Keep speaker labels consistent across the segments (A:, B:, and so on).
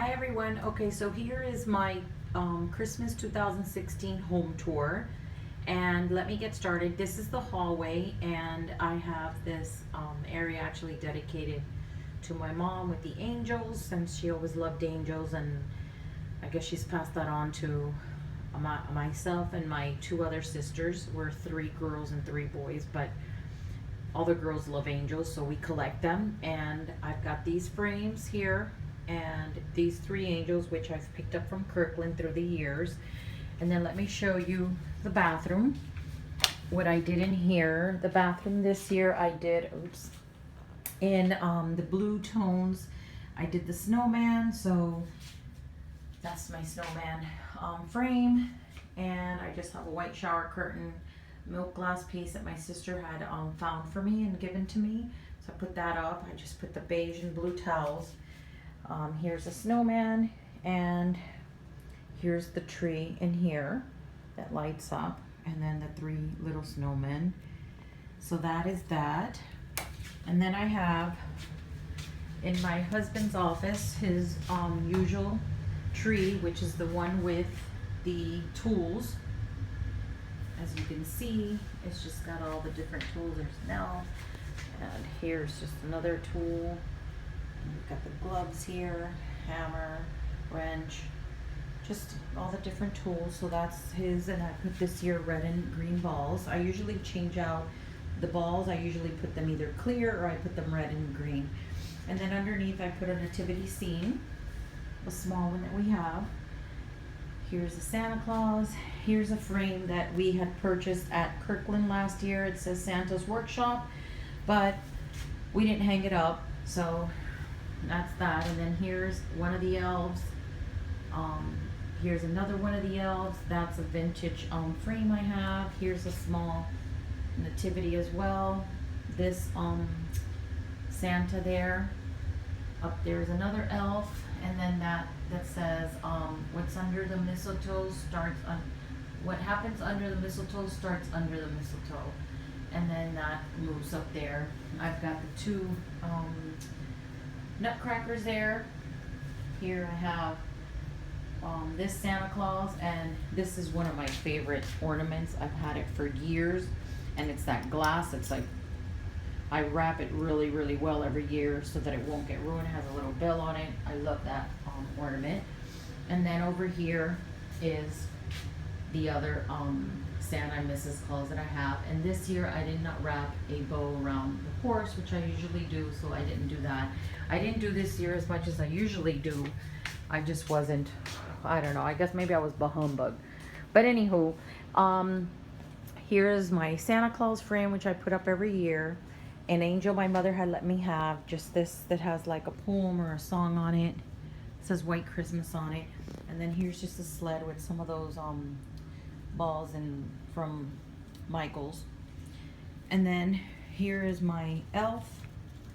A: Hi everyone. Okay, so here is my Christmas 2016 home tour. And let me get started. This is the hallway, and I have this area actually dedicated to my mom with the angels, since she always loved angels, and I guess she's passed that on to myself and my two other sisters. We're three girls and three boys, but all the girls love angels, so we collect them. And I've got these frames here and these three angels, which I've picked up from Kirkland through the years. And then let me show you the bathroom. What I did in here, the bathroom this year, I did, in the blue tones. I did the snowman, so that's my snowman frame. And I just have a white shower curtain, milk glass piece that my sister had found for me and given to me. So I put that up. I just put the beige and blue towels. Here's a snowman, and here's the tree in here that lights up, and then the three little snowmen. So that is that. And then I have in my husband's office his usual tree, which is the one with the tools. As you can see, it's just got all the different tools. There's nail, and here's just another tool. We've got the gloves here, hammer, wrench, just all the different tools. So that's his, and I put this year red and green balls. I usually change out the balls. I usually put them either clear or I put them red and green. And then underneath I put a nativity scene, a small one that we have. Here's a Santa Claus. Here's a frame that we had purchased at Kirkland last year. It says Santa's Workshop, but we didn't hang it up, so that's that. And then here's one of the elves. Here's another one of the elves. That's a vintage frame I have. Here's a small nativity as well. This Santa there. Up there's another elf, and then that says what's under the mistletoe starts on. What happens under the mistletoe starts under the mistletoe, and then that moves up there. I've got the two nutcrackers there. Here I have this Santa Claus, and this is one of my favorite ornaments. I've had it for years, and it's that glass. It's like I wrap it really, really well every year so that it won't get ruined. It has a little bell on it. I love that ornament. And then over here is the other Santa and Mrs. Claus that I have. And this year I did not wrap a bow around the horse, which I usually do, so I didn't do that. I didn't do this year as much as I usually do. I just wasn't, I don't know, I guess maybe I was bah-humbug. But anywho, here's my Santa Claus frame, which I put up every year. An angel my mother had let me have, just this, that has like a poem or a song on it. It says White Christmas on it. And then here's just a sled with some of those balls and from Michael's. And then here is my elf,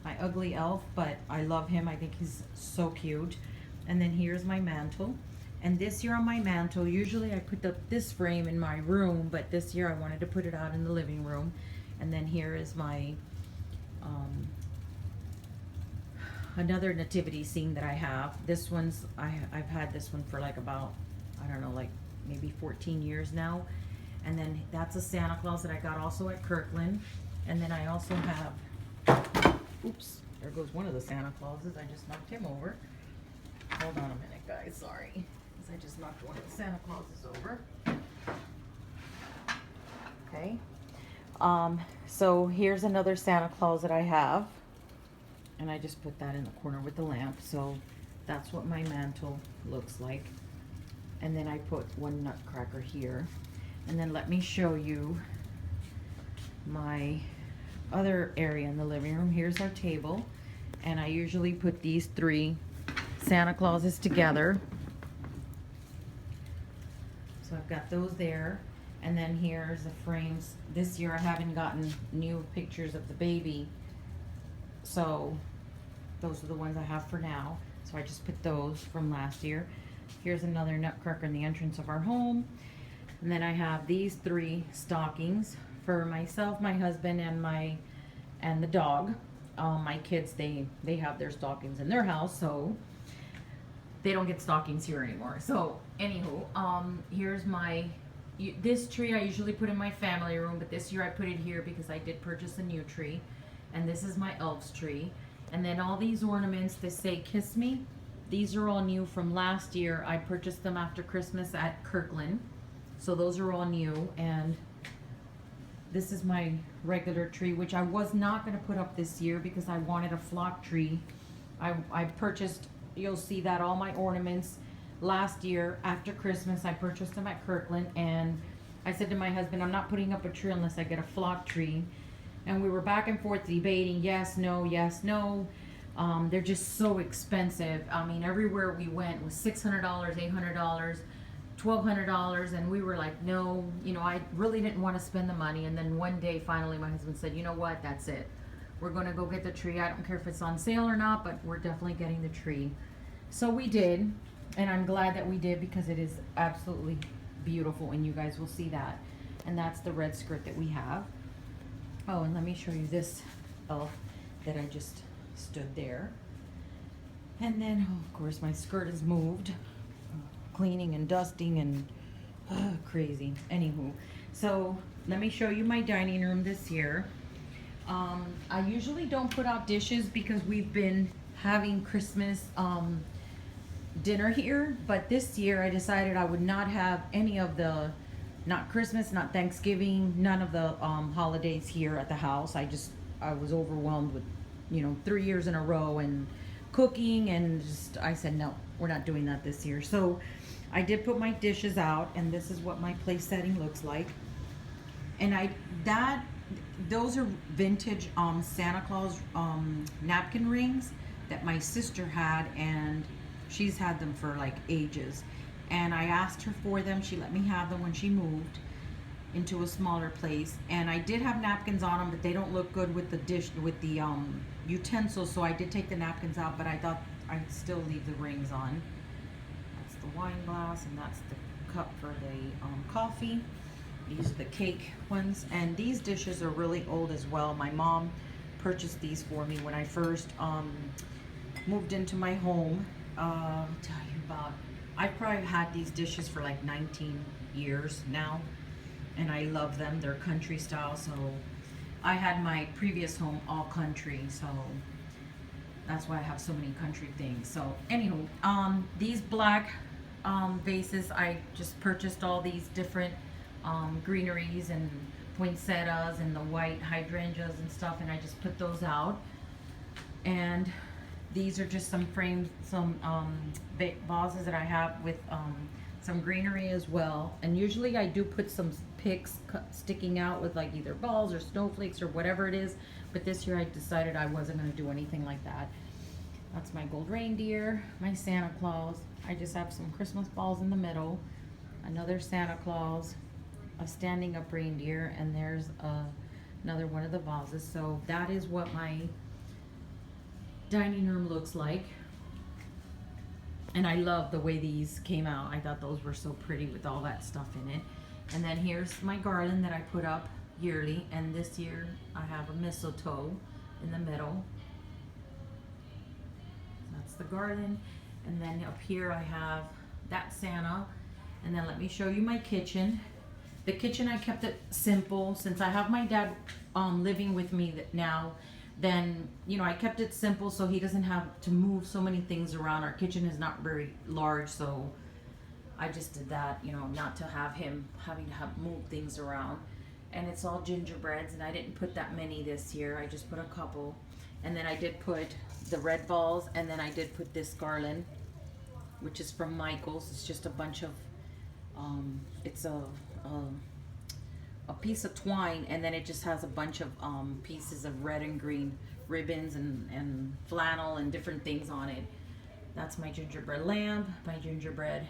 A: my ugly elf, but I love him. I think he's so cute. And then here's my mantle. And this year on my mantle, usually I put this frame in my room, but this year I wanted to put it out in the living room. And then here is my another nativity scene that I have. This one's, I've had this one for like about, I don't know, like maybe 14 years now. And then that's a Santa Claus that I got also at Kirkland. And then I also have, oops, there goes one of the Santa Clauses. I just knocked him over. Hold on a minute, guys, sorry. Because I just knocked one of the Santa Clauses over. Okay. So here's another Santa Claus that I have. And I just put that in the corner with the lamp. So that's what my mantle looks like. And then I put one nutcracker here. And then let me show you my other area in the living room. Here's our table. And I usually put these three Santa Clauses together. So I've got those there. And then here's the frames. This year I haven't gotten new pictures of the baby, so those are the ones I have for now. So I just put those from last year. Here's another nutcracker in the entrance of our home. And then I have these three stockings for myself, my husband, and the dog. My kids, they have their stockings in their house, so they don't get stockings here anymore. So anywho, here's my, this tree I usually put in my family room, but this year I put it here because I did purchase a new tree. And this is my elf's tree. And then all these ornaments that say kiss me, these are all new from last year. I purchased them after Christmas at Kirkland. So those are all new. And this is my regular tree, which I was not going to put up this year because I wanted a flock tree. I purchased, you'll see that all my ornaments last year after Christmas, I purchased them at Kirkland. And I said to my husband, I'm not putting up a tree unless I get a flock tree. And we were back and forth debating, yes, no, yes, no. They're just so expensive. I mean, everywhere we went was $600, $800, $1,200, and we were like, no, you know, I really didn't want to spend the money. And then one day, finally, my husband said, you know what, that's it. We're going to go get the tree. I don't care if it's on sale or not, but we're definitely getting the tree. So we did, and I'm glad that we did because it is absolutely beautiful, and you guys will see that. And that's the red skirt that we have. Oh, and let me show you this elf that I just stood there. And then, oh, of course, my skirt is moved. Cleaning and dusting and crazy. Anywho, so let me show you my dining room this year. I usually don't put out dishes because we've been having Christmas dinner here. But this year I decided I would not have any of the, not Christmas, not Thanksgiving, none of the holidays here at the house. I was overwhelmed with, you know, 3 years in a row and cooking, and just, I said, no, we're not doing that this year. So I did put my dishes out, and this is what my place setting looks like. And those are vintage Santa Claus napkin rings that my sister had, and she's had them for like ages. And I asked her for them. She let me have them when she moved into a smaller place. And I did have napkins on them, but they don't look good with the dish, with the utensils. So I did take the napkins out, but I thought I'd still leave the rings on. That's the wine glass, and that's the cup for the coffee. These are the cake ones. And these dishes are really old as well. My mom purchased these for me when I first moved into my home. I'll tell you about, I've probably had these dishes for like 19 years now, and I love them. They're country style, so I had my previous home all country, so that's why I have so many country things. So anywho, these black vases, I just purchased all these different greeneries and poinsettias and the white hydrangeas and stuff, and I just put those out. And these are just some frames, some vases that I have with some greenery as well. And usually I do put some picks sticking out with like either balls or snowflakes or whatever it is. But this year I decided I wasn't going to do anything like that. That's my gold reindeer, my Santa Claus. I just have some Christmas balls in the middle, another Santa Claus, a standing up reindeer, and there's another one of the vases. So that is what my dining room looks like. And I love the way these came out. I thought those were so pretty with all that stuff in it. And then here's my garland that I put up yearly, and this year I have a mistletoe in the middle. That's the garland. And then up here I have that Santa. And then let me show you my kitchen. The kitchen, I kept it simple since I have my dad living with me now. Then, you know, I kept it simple so he doesn't have to move so many things around. Our kitchen is not very large, so I just did that, you know, not to have him having to move things around. And it's all gingerbreads, and I didn't put that many this year. I just put a couple. And then I did put the red balls, and then I did put this garland, which is from Michael's. It's just a bunch of, it's a piece of twine, and then it just has a bunch of pieces of red and green ribbons and flannel and different things on it. That's my gingerbread lamp, my gingerbread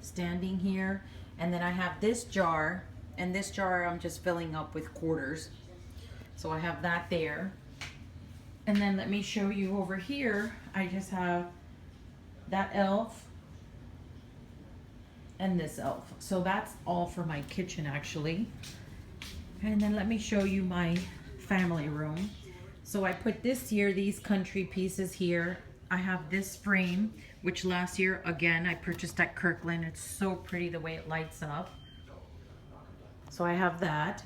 A: standing here. And then I have this jar, and this jar I'm just filling up with quarters. So I have that there. And then let me show you over here, I just have that elf and this elf. So that's all for my kitchen actually. And then let me show you my family room. So I put this year, these country pieces here. I have this frame which last year, again, I purchased at Kirkland. It's so pretty the way it lights up. So I have that.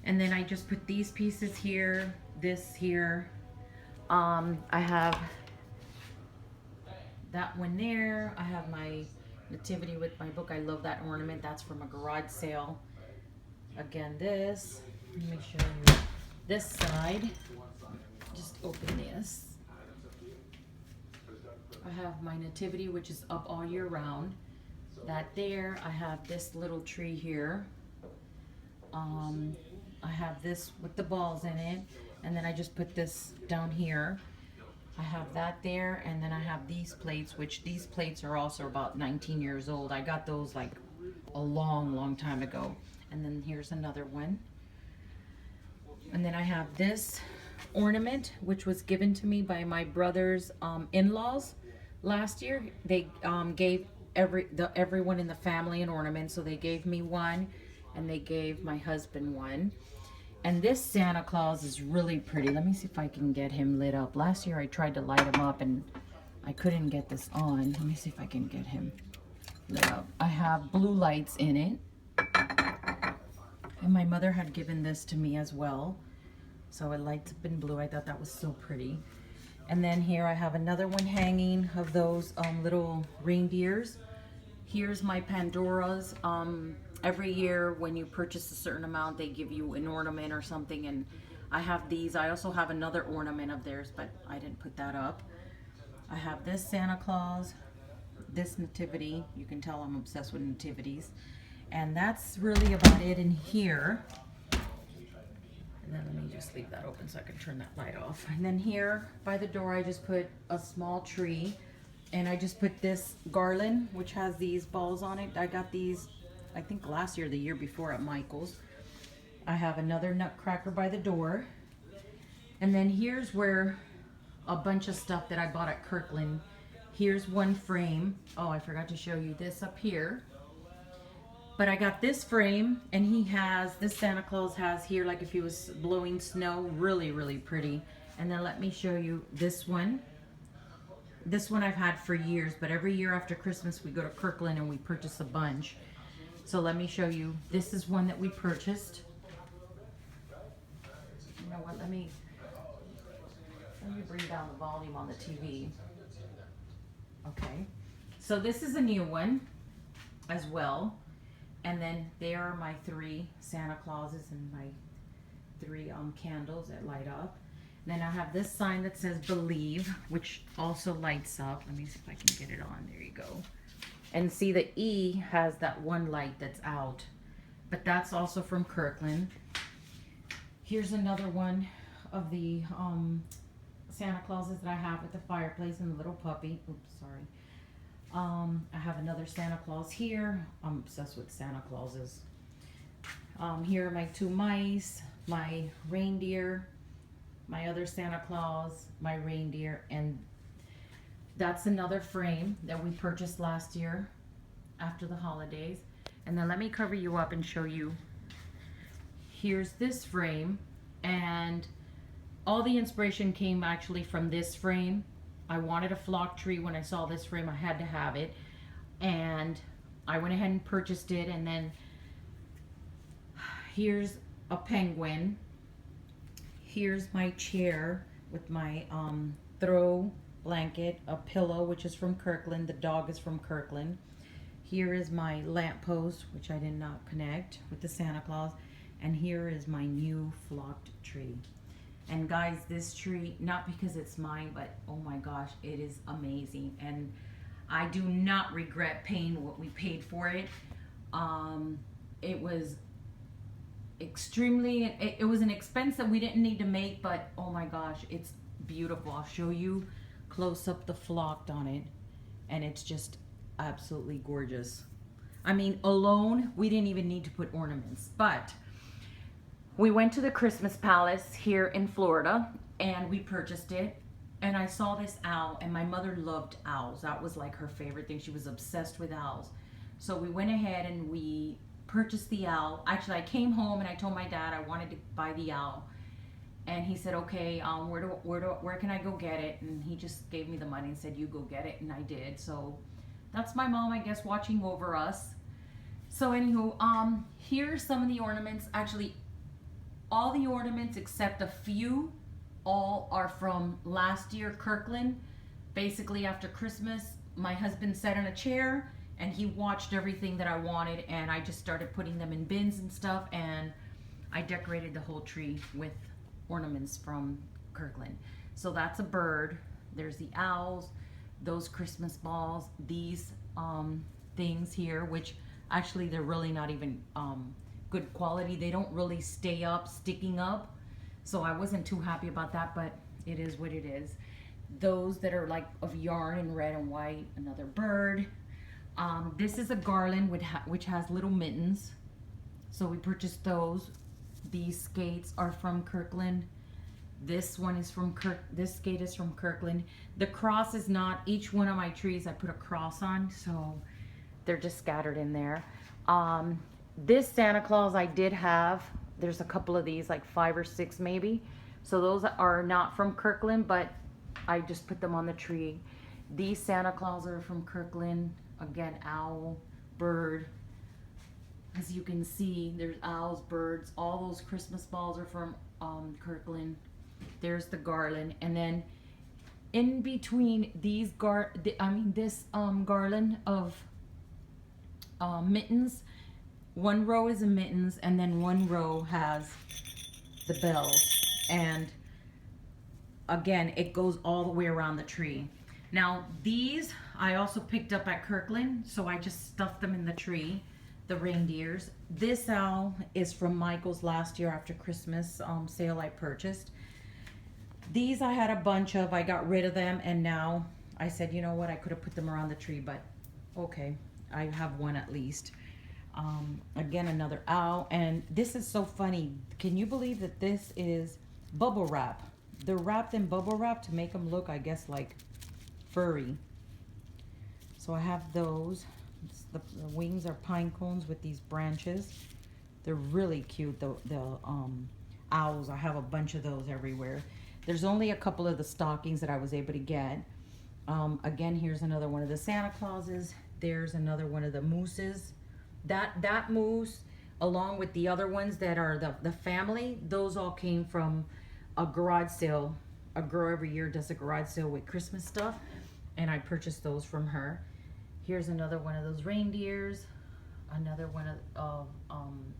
A: And then I just put these pieces here, this here. I have that one there. I have my nativity with my book. I love that ornament. That's from a garage sale. Again, this. Let me show you this side. Just open this. I have my nativity, which is up all year round. That there. I have this little tree here. I have this with the balls in it. And then I just put this down here. I have that there, and then I have these plates, which these plates are also about 19 years old. I got those like a long time ago. And then here's another one. And then I have this ornament, which was given to me by my brother's in-laws last year. They gave everyone in the family an ornament, so they gave me one, and they gave my husband one. And this Santa Claus is really pretty. Let me see if I can get him lit up. Last year I tried to light him up and I couldn't get this on. Let me see if I can get him lit up. I have blue lights in it. And my mother had given this to me as well. So it lights up in blue. I thought that was so pretty. And then here I have another one hanging of those little reindeers. Here's my Pandora's. Every year when you purchase a certain amount, they give you an ornament or something, and I have these. I also have another ornament of theirs, but I didn't put that up. I have this Santa Claus, this nativity. You can tell I'm obsessed with nativities. And that's really about it in here. And then let me just leave that open so I can turn that light off. And then here by the door, I just put a small tree, and I just put this garland, which has these balls on it. I got these, I think last year, the year before at Michael's. I have another nutcracker by the door. And then here's where a bunch of stuff that I bought at Kirkland. Here's one frame. Oh, I forgot to show you this up here. But I got this frame, and he has, this Santa Claus has here like if he was blowing snow. Really pretty. And then let me show you this one. This one I've had for years, but every year after Christmas we go to Kirkland and we purchase a bunch. So let me show you. This is one that we purchased. You know what? Let me bring down the volume on the TV. Okay. So this is a new one as well. And then there are my 3 Santa Clauses and my 3 candles that light up. And then I have this sign that says Believe, which also lights up. Let me see if I can get it on. There you go. And see, the E has that one light that's out, but that's also from Kirkland. Here's another one of the Santa Clauses that I have with the fireplace and the little puppy. Oops, sorry. I have another Santa Claus here. I'm obsessed with Santa Clauses. Here are my 2 mice, my reindeer, my other Santa Claus, my reindeer, and that's another frame that we purchased last year after the holidays. And then let me cover you up and show you. Here's this frame, and all the inspiration came actually from this frame. I wanted a flock tree. When I saw this frame, I had to have it, and I went ahead and purchased it. And then here's a penguin. Here's my chair with my throw blanket, a pillow, which is from Kirkland. The dog is from Kirkland. Here is my lamppost, which I did not connect with the Santa Claus. And here is my new flocked tree. And guys, this tree, not because it's mine, but oh my gosh, it is amazing. And I do not regret paying what we paid for it. It was extremely, it was an expense that we didn't need to make, but oh my gosh, it's beautiful. I'll show you close up the flocked on it, and it's just absolutely gorgeous. I mean, alone, we didn't even need to put ornaments, but we went to the Christmas Palace here in Florida, and we purchased it, and I saw this owl, and my mother loved owls. That was like her favorite thing. She was obsessed with owls. So we went ahead and we purchased the owl. Actually, I came home and I told my dad I wanted to buy the owl, And he said, okay, where can I go get it? And he just gave me the money and said, you go get it, and I did. So that's my mom, I guess, watching over us. So anywho, here's some of the ornaments. Actually, all the ornaments except a few, all are from last year, Kirkland. Basically, after Christmas, my husband sat in a chair and he watched everything that I wanted, and I just started putting them in bins and stuff, and I decorated the whole tree with ornaments from Kirkland. So that's a bird. There's the owls, those Christmas balls, these things here, which actually they're really not even good quality. They don't really stay up, sticking up. So I wasn't too happy about that, but it is what it is. Those that are like of yarn in red and white, another bird. This is a garland which has little mittens. So we purchased those. These skates are from Kirkland. This one is from this skate is from Kirkland. The cross is not, each one of my trees I put a cross on, so they're just scattered in there. This Santa Claus I did have. There's a couple of these, like 5 or 6 maybe. So those are not from Kirkland, but I just put them on the tree. These Santa Claus are from Kirkland. Again, owl, bird. As you can see, there's owls, birds. All those Christmas balls are from Kirkland. There's the garland, and then in between these this garland of mittens, one row is a mittens, and then one row has the bells. And again, it goes all the way around the tree. Now these I also picked up at Kirkland, so I just stuffed them in the tree. The reindeers. This owl is from Michael's last year after Christmas sale I purchased. These I had a bunch of. I got rid of them, and now I said, you know what, I could have put them around the tree, but okay, I have one at least. Again, another owl, and this is so funny. Can you believe that this is bubble wrap? They're wrapped in bubble wrap to make them look, I guess, like furry. So I have those. The wings are pine cones with these branches. They're really cute. The owls, I have a bunch of those everywhere. There's only a couple of the stockings that I was able to get. Again, here's another one of the Santa Clauses. There's another one of the mooses. That moose, along with the other ones that are the family, those all came from a garage sale. A girl every year does a garage sale with Christmas stuff, and I purchased those from her. Here's another one of those reindeers, another one of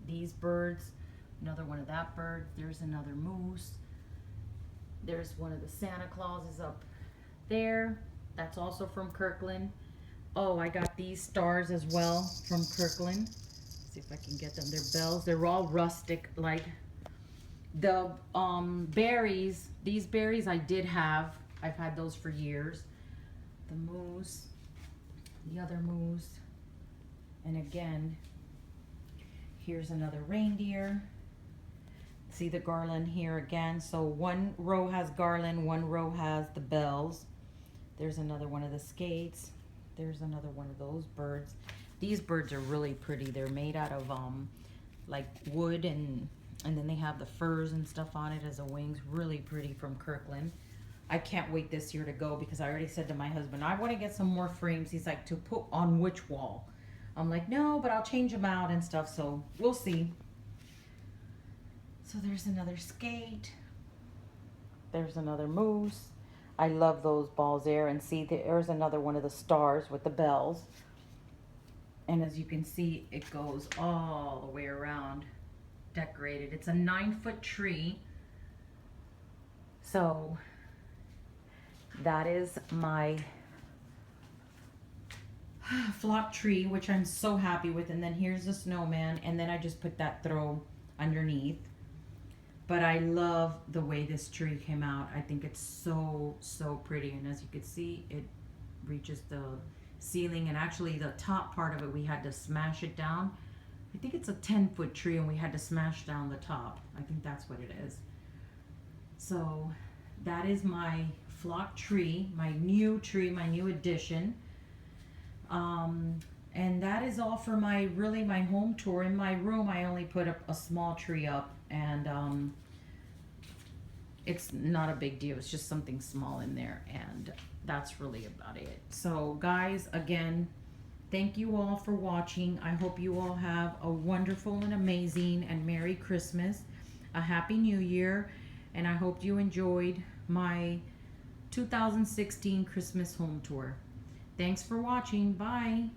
A: these birds, another one of that bird. There's another moose. There's one of the Santa Clauses up there. That's also from Kirkland. Oh, I got these stars as well from Kirkland. Let's see if I can get them. They're bells. They're all rustic, like the berries. These berries I did have. I've had those for years. The moose. The other moose. And again, here's another reindeer. See the garland here again. So one row has garland, one row has the bells. There's another one of the skates. There's another one of those birds. These birds are really pretty. They're made out of like wood, and then they have the furs and stuff on it as the wings. Really pretty from Kirkland. I can't wait this year to go, because I already said to my husband, I want to get some more frames. He's like, to put on which wall? I'm like, no, but I'll change them out and stuff, so we'll see. So there's another skate. There's another moose. I love those balls there. And see, there's another one of the stars with the bells. And as you can see, it goes all the way around, decorated. It's a 9-foot tree. So that is my flock tree, which I'm so happy with. And then here's the snowman, and then I just put that throw underneath. But I love the way this tree came out. I think it's so pretty, and as you can see, it reaches the ceiling, and actually the top part of it we had to smash it down. I think it's a 10-foot tree, and we had to smash down the top. I think that's what it is. So that is my flock tree, my new addition. And that is all for my home tour. In my room, I only put a small tree up, and It's not a big deal. It's just something small in there, and that's really about it. So guys, again, thank you all for watching. I hope you all have a wonderful and amazing and Merry Christmas, a Happy New Year, and I hope you enjoyed my 2016 Christmas home tour. Thanks for watching. Bye.